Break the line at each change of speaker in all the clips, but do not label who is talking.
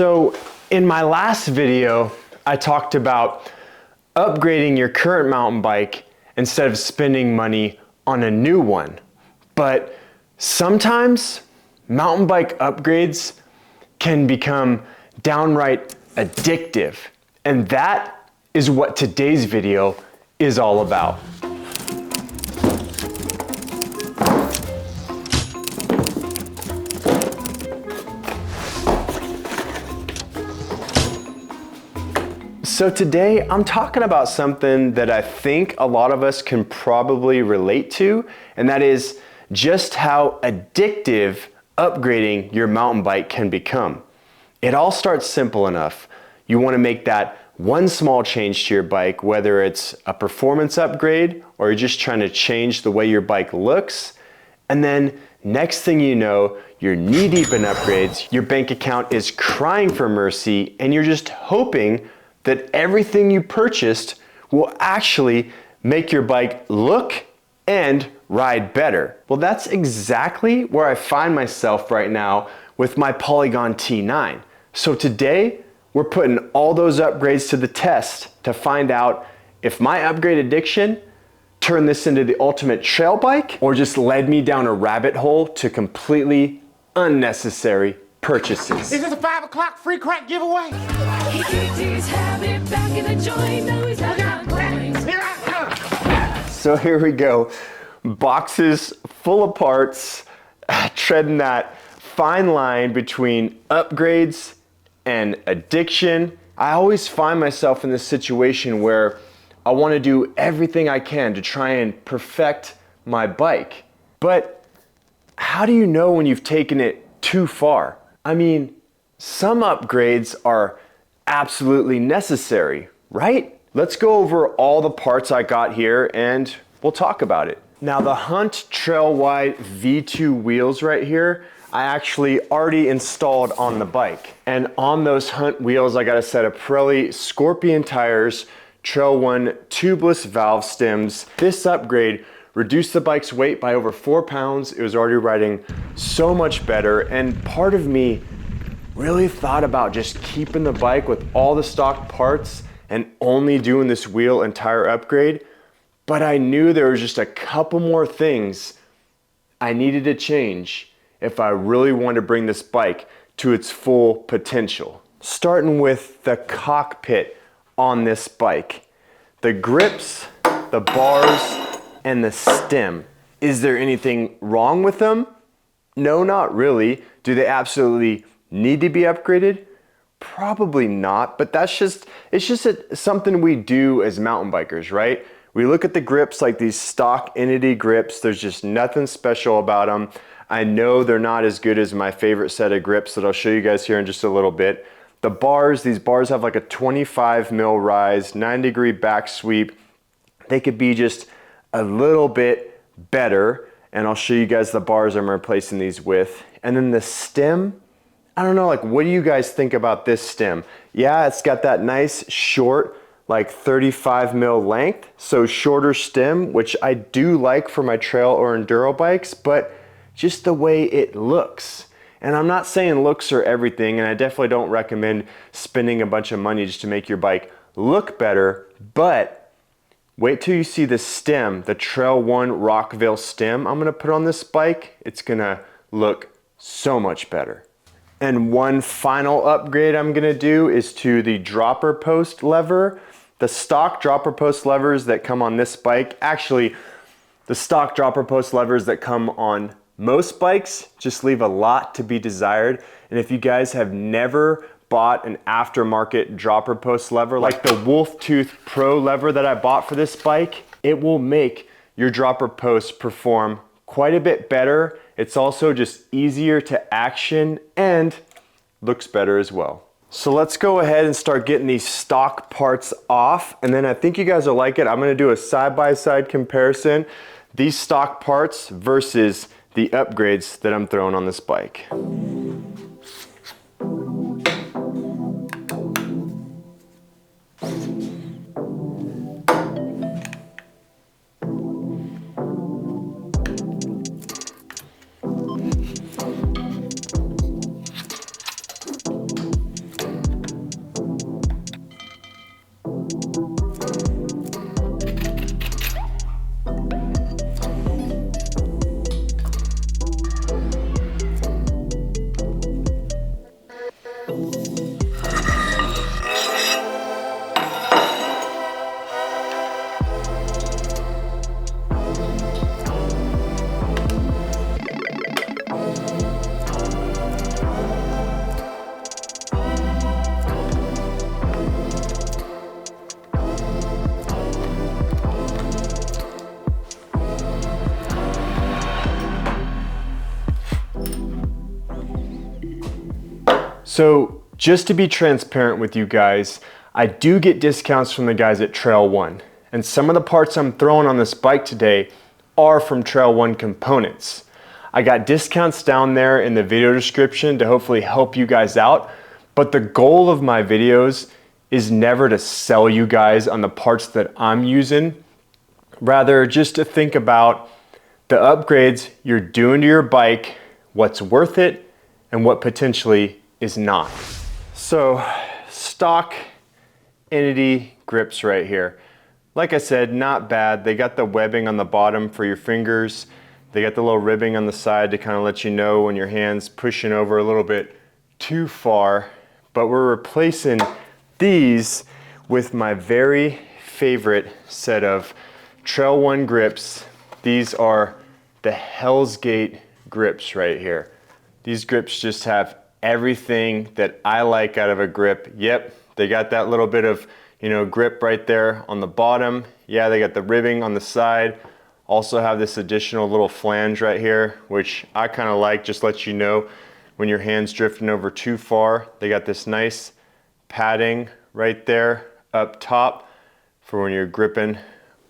So in my last video, I talked about upgrading your current mountain bike instead of spending money on a new one. But sometimes mountain bike upgrades can become downright addictive. And that is what today's video is all about. So today I'm talking about something that I think a lot of us can probably relate to, and that is just how addictive upgrading your mountain bike can become. It all starts simple enough. You want to make that one small change to your bike, whether it's a performance upgrade or you're just trying to change the way your bike looks, and then next thing you know, you're knee deep in upgrades, your bank account is crying for mercy, and you're just hoping that everything you purchased will actually make your bike look and ride better. Well, that's exactly where I find myself right now with my Polygon T9. So today, we're putting all those upgrades to the test to find out if my upgrade addiction turned this into the ultimate trail bike or just led me down a rabbit hole to completely unnecessary purchases.
Is this a 5 o'clock free crack giveaway?
So here we go. Boxes full of parts, treading that fine line between upgrades and addiction. I always find myself in this situation where I want to do everything I can to try and perfect my bike. But how do you know when you've taken it too far? I mean, some upgrades are absolutely necessary, right? Let's go over all the parts I got here and we'll talk about it. Now the Hunt Trail Wide V2 wheels right here, I actually already installed on the bike. And on those Hunt wheels, I got a set of Pirelli Scorpion tires, Trail One tubeless valve stems. This upgrade reduced the bike's weight by over 4 pounds. It was already riding so much better. And part of me really thought about just keeping the bike with all the stock parts and only doing this wheel and tire upgrade. But I knew there was just a couple more things I needed to change if I really wanted to bring this bike to its full potential. Starting with the cockpit on this bike. The grips, the bars, and the stem. Is there anything wrong with them? No, not really. Do they absolutely need to be upgraded? Probably not, but it's just something we do as mountain bikers, right? We look at the grips like these stock Entity grips. There's just nothing special about them. I know they're not as good as my favorite set of grips that I'll show you guys here in just a little bit. The bars, these bars have like a 25 mil rise, 9-degree back sweep. They could be just a little bit better, and I'll show you guys the bars I'm replacing these with. And then the stem, I don't know, like what do you guys think about this stem? Yeah, it's got that nice short, like 35 mil length, so shorter stem, which I do like for my trail or enduro bikes, but just the way it looks. And I'm not saying looks are everything, and I definitely don't recommend spending a bunch of money just to make your bike look better, but wait till you see the stem, the Trail One Rockville stem I'm gonna put on this bike. It's gonna look so much better. And one final upgrade I'm gonna do is to the dropper post lever. The stock dropper post levers that come on this bike, actually, the stock dropper post levers that come on most bikes just leave a lot to be desired. And if you guys have never bought an aftermarket dropper post lever, like the Wolf Tooth Pro lever that I bought for this bike, it will make your dropper post perform quite a bit better. It's also just easier to action and looks better as well. So let's go ahead and start getting these stock parts off. And then I think you guys will like it. I'm gonna do a side-by-side comparison. These stock parts versus the upgrades that I'm throwing on this bike. So just to be transparent with you guys, I do get discounts from the guys at Trail One, and some of the parts I'm throwing on this bike today are from Trail One components. I got discounts down there in the video description to hopefully help you guys out, but the goal of my videos is never to sell you guys on the parts that I'm using, rather just to think about the upgrades you're doing to your bike, what's worth it, and what potentially is not. So stock Entity grips right here. Like I said, not bad. They got the webbing on the bottom for your fingers. They got the little ribbing on the side to kind of let you know when your hand's pushing over a little bit too far. But we're replacing these with my very favorite set of Trail One grips. These are the Hell's Gate grips right here. These grips just have everything that I like out of a grip. Yep, they got that little bit of, grip right there on the bottom. Yeah, they got the ribbing on the side. Also have this additional little flange right here, which I kind of like, just lets you know when your hand's drifting over too far. They got this nice padding right there up top for when you're gripping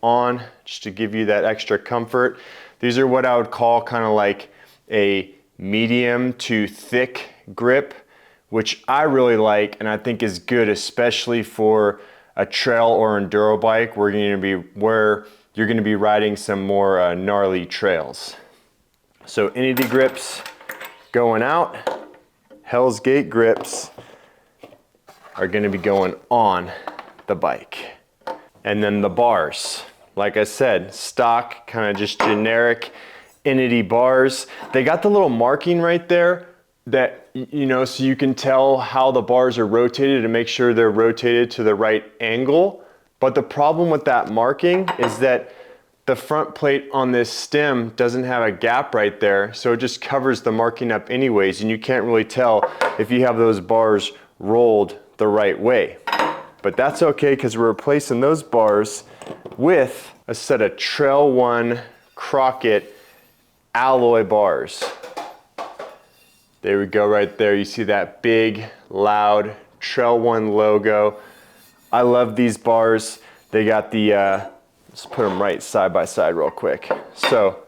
on, just to give you that extra comfort. These are what I would call kind of like a medium to thick grip, which I really like and I think is good, especially for a trail or enduro bike where you're going to be riding some more gnarly trails. So Entity grips going out, Hell's Gate grips are going to be going on the bike. And then the bars, like I said, stock, kind of just generic Entity bars. They got the little marking right there that, so you can tell how the bars are rotated and make sure they're rotated to the right angle. But the problem with that marking is that the front plate on this stem doesn't have a gap right there, so it just covers the marking up anyways, and you can't really tell if you have those bars rolled the right way. But that's okay, because we're replacing those bars with a set of Trail One Crockett alloy bars. There we go right there. You see that big, loud Trail One logo. I love these bars. They got the, let's put them right side by side real quick. So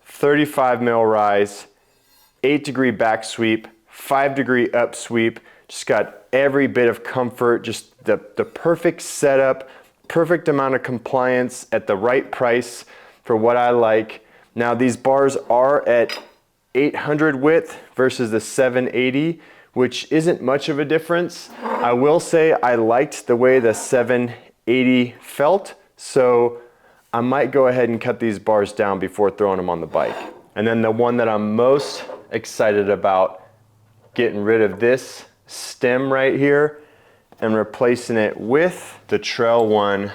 35 mil rise, 8-degree back sweep, 5-degree up sweep. Just got every bit of comfort, just the perfect setup, perfect amount of compliance at the right price for what I like. Now these bars are at 800 width versus the 780, which isn't much of a difference. I will say I liked the way the 780 felt, so I might go ahead and cut these bars down before throwing them on the bike. And then the one that I'm most excited about, getting rid of this stem right here and replacing it with the Trail One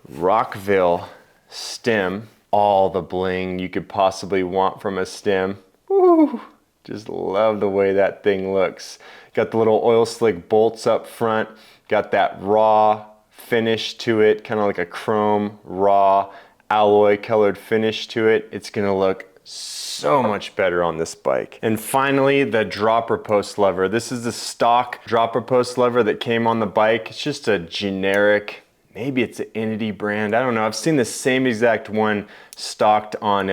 Rockville stem. All the bling you could possibly want from a stem. Woo! Just love the way that thing looks. Got the little oil slick bolts up front, got that raw finish to it, kind of like a chrome raw alloy colored finish to it. It's gonna look so much better on this bike. And finally, the dropper post lever. This is the stock dropper post lever that came on the bike. It's just a generic, maybe it's an Entity brand, I don't know. I've seen the same exact one stocked on,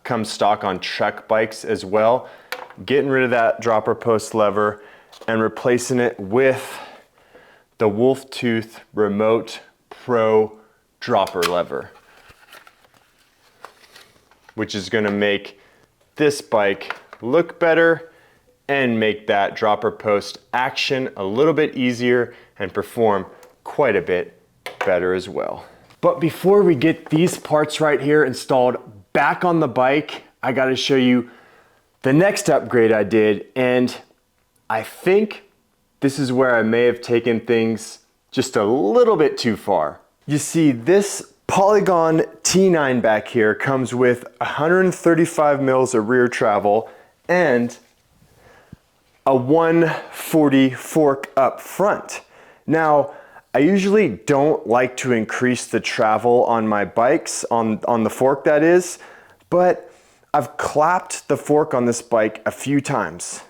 comes stock on truck bikes as well. Getting rid of that dropper post lever and replacing it with the Wolf Tooth Remote Pro dropper lever, which is gonna make this bike look better and make that dropper post action a little bit easier and perform quite a bit better as well. But before we get these parts right here installed back on the bike, I gotta show you the next upgrade I did, and I think this is where I may have taken things just a little bit too far. You see, this Polygon T9 back here comes with 135 mils of rear travel and a 140 fork up front. Now, I usually don't like to increase the travel on my bikes, on the fork that is, but I've clapped the fork on this bike a few times.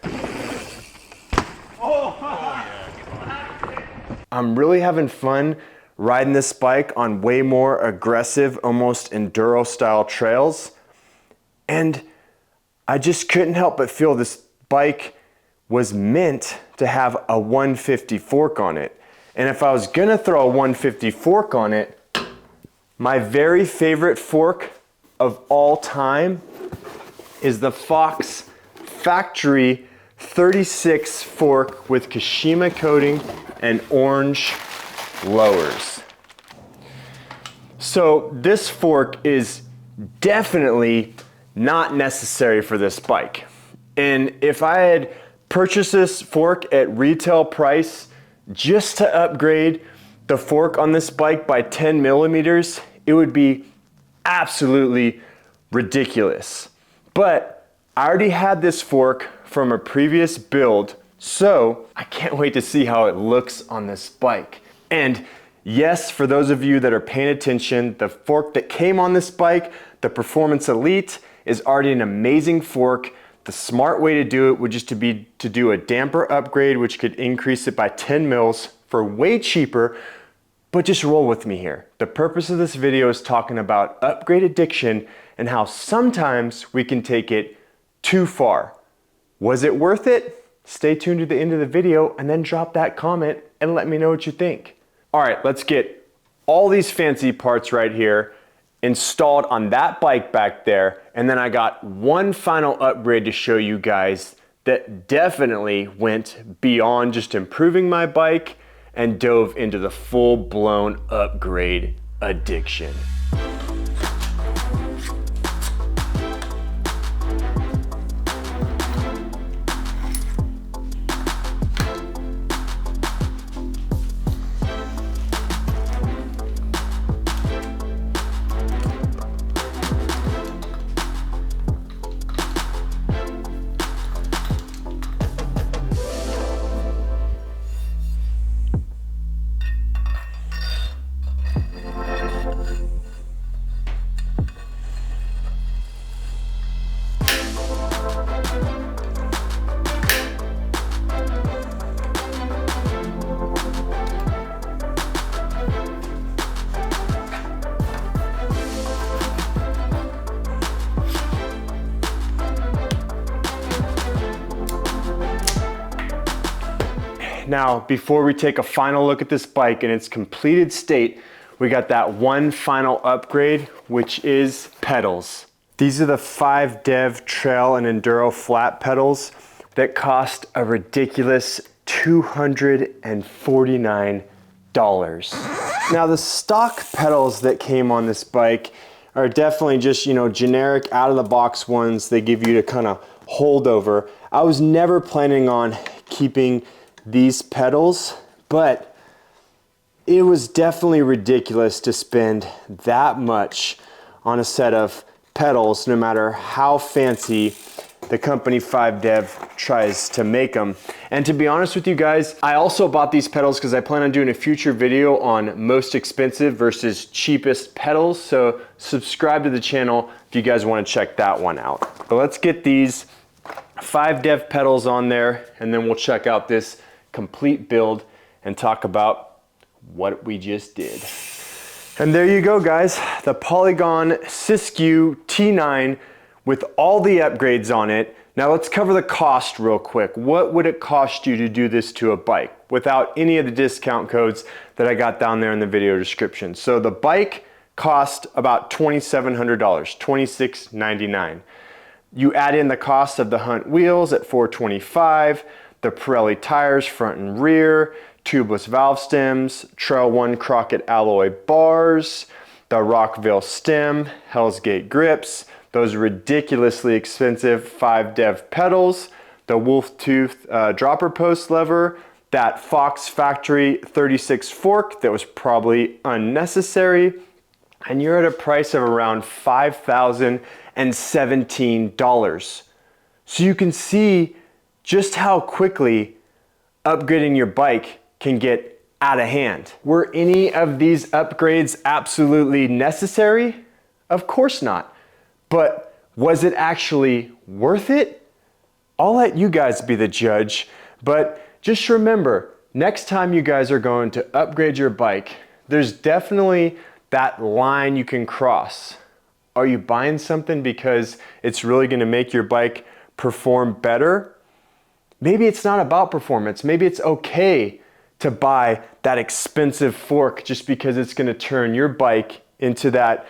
I'm really having fun riding this bike on way more aggressive, almost enduro style trails. And I just couldn't help but feel this bike was meant to have a 150 fork on it. And if I was gonna throw a 150 fork on it, my very favorite fork of all time is the Fox factory 36 fork with Kashima coating and orange lowers. So this fork is definitely not necessary for this bike. And if I had purchased this fork at retail price just to upgrade the fork on this bike by 10 millimeters, it would be absolutely ridiculous. But I already had this fork from a previous build, so I can't wait to see how it looks on this bike. And yes, for those of you that are paying attention, the fork that came on this bike, the Performance Elite, is already an amazing fork. The smart way to do it would just be to do a damper upgrade, which could increase it by 10 mils for way cheaper. But just roll with me here. The purpose of this video is talking about upgrade addiction and how sometimes we can take it too far. Was it worth it? Stay tuned to the end of the video and then drop that comment and let me know what you think. All right, let's get all these fancy parts right here installed on that bike back there. And then I got one final upgrade to show you guys that definitely went beyond just improving my bike and dove into the full-blown upgrade addiction. Now, before we take a final look at this bike in its completed state, we got that one final upgrade, which is pedals. These are the 5DEV Trail and Enduro flat pedals that cost a ridiculous $249. Now, the stock pedals that came on this bike are definitely just, generic out of the box ones they give you to kind of hold over. I was never planning on keeping these pedals, but it was definitely ridiculous to spend that much on a set of pedals, no matter how fancy the company 5DEV tries to make them. And to be honest with you guys, I also bought these pedals because I plan on doing a future video on most expensive versus cheapest pedals. So subscribe to the channel if you guys want to check that one out. But let's get these 5DEV pedals on there, and then we'll check out this complete build and talk about what we just did. And there you go, guys, the Polygon Siskiu T9 with all the upgrades on it. Now let's cover the cost real quick. What would it cost you to do this to a bike without any of the discount codes that I got down there in the video description? So the bike cost about $2,700, $2,699. You add in the cost of the Hunt wheels at $425, the Pirelli tires front and rear, tubeless valve stems, Trail 1 Crockett alloy bars, the Rockville stem, Hell's Gate grips, those ridiculously expensive 5DEV pedals, the wolf tooth dropper post lever, that Fox Factory 36 fork that was probably unnecessary, and you're at a price of around $5,017. So you can see just how quickly upgrading your bike can get out of hand. Were any of these upgrades absolutely necessary? Of course not. But was it actually worth it? I'll let you guys be the judge, but just remember, next time you guys are going to upgrade your bike, there's definitely that line you can cross. Are you buying something because it's really going to make your bike perform better? Maybe it's not about performance. Maybe it's okay to buy that expensive fork just because it's going to turn your bike into that,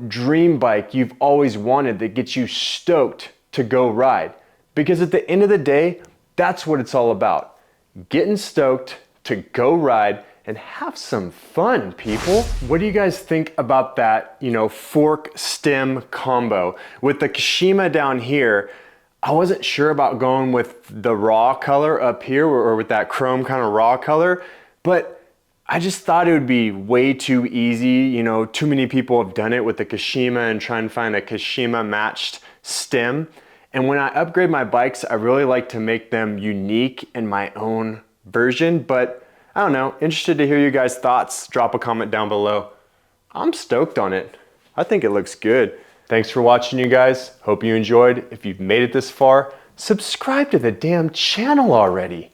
dream bike you've always wanted that gets you stoked to go ride. Because at the end of the day, that's what it's all about. Getting stoked to go ride and have some fun, people. What do you guys think about that, fork stem combo? With the Kashima down here, I wasn't sure about going with the raw color up here or with that chrome kind of raw color, but I just thought it would be way too easy. Too many people have done it with the Kashima and try and find a Kashima matched stem. And when I upgrade my bikes, I really like to make them unique in my own version, but I don't know, interested to hear you guys' thoughts. Drop a comment down below. I'm stoked on it. I think it looks good. Thanks for watching, you guys. Hope you enjoyed. If you've made it this far, subscribe to the damn channel already.